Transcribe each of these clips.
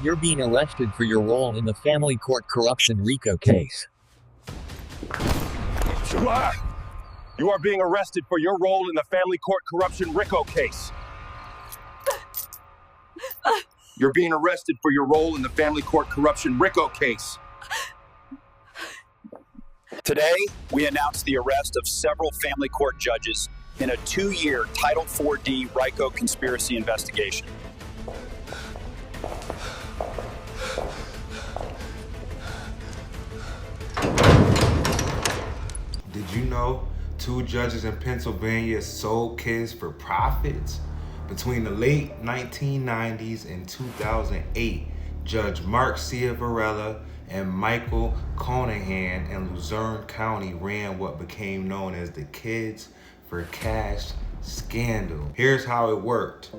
You're being arrested for your role in the family court corruption RICO case. You are being arrested for your role in the family court corruption RICO case. You're being arrested for your role in the family court corruption RICO case. Today, we announced the arrest of several family court judges in a 2-year Title 4D RICO conspiracy investigation. Did you know 2 judges in Pennsylvania sold kids for profits? Between the late 1990s and 2008, Judge Mark Ciavarella and Michael Conahan in Luzerne County ran what became known as the Kids for Cash scandal. Here's how it worked.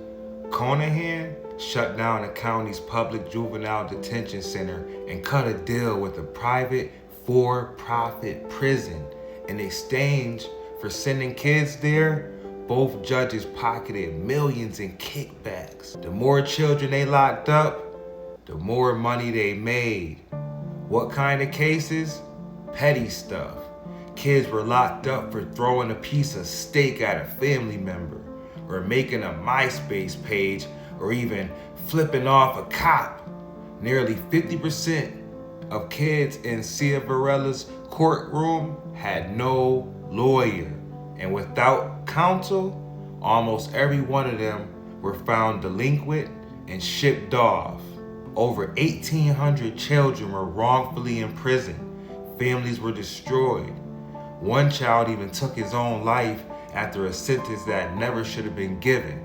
Conahan shut down the county's public juvenile detention center and cut a deal with a private for-profit prison. In exchange for sending kids there, both judges pocketed millions in kickbacks. The more children they locked up, the more money they made. What kind of cases? Petty stuff. Kids were locked up for throwing a piece of steak at a family member, or making a MySpace page, or even flipping off a cop. Nearly 50% of kids in Ciavarella's courtroom had no lawyer, and without counsel, almost every one of them were found delinquent and shipped off. Over 1,800 children were wrongfully imprisoned. Families were destroyed. One child even took his own life after a sentence that never should have been given.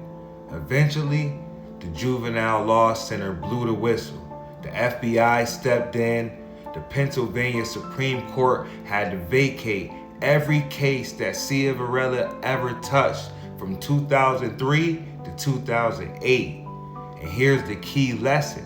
Eventually, the Juvenile Law Center blew the whistle. The FBI stepped in. The Pennsylvania Supreme Court had to vacate every case that Ciavarella ever touched from 2003 to 2008. And here's the key lesson.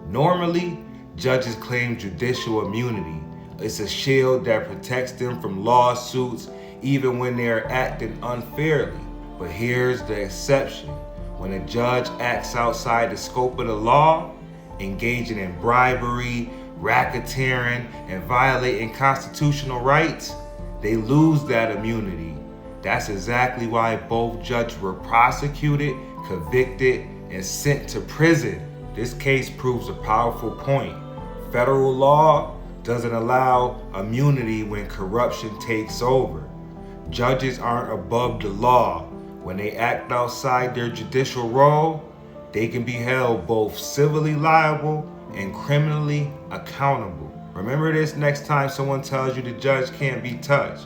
Normally, judges claim judicial immunity. It's a shield that protects them from lawsuits even when they're acting unfairly. But here's the exception. When a judge acts outside the scope of the law, engaging in bribery, racketeering, and violating constitutional rights, they lose that immunity. That's exactly why both judges were prosecuted, convicted, and sent to prison. This case proves a powerful point. Federal law doesn't allow immunity when corruption takes over. Judges aren't above the law. When they act outside their judicial role, they can be held both civilly liable and criminally accountable. Remember this next time someone tells you the judge can't be touched.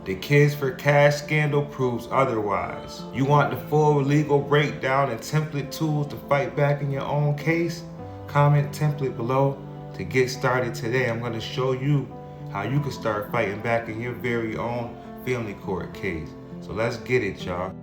The Kids for Cash scandal proves otherwise. You want the full legal breakdown and template tools to fight back in your own case? Comment template below. To get started today, I'm going to show you how you can start fighting back in your very own family court case. So let's get it, y'all.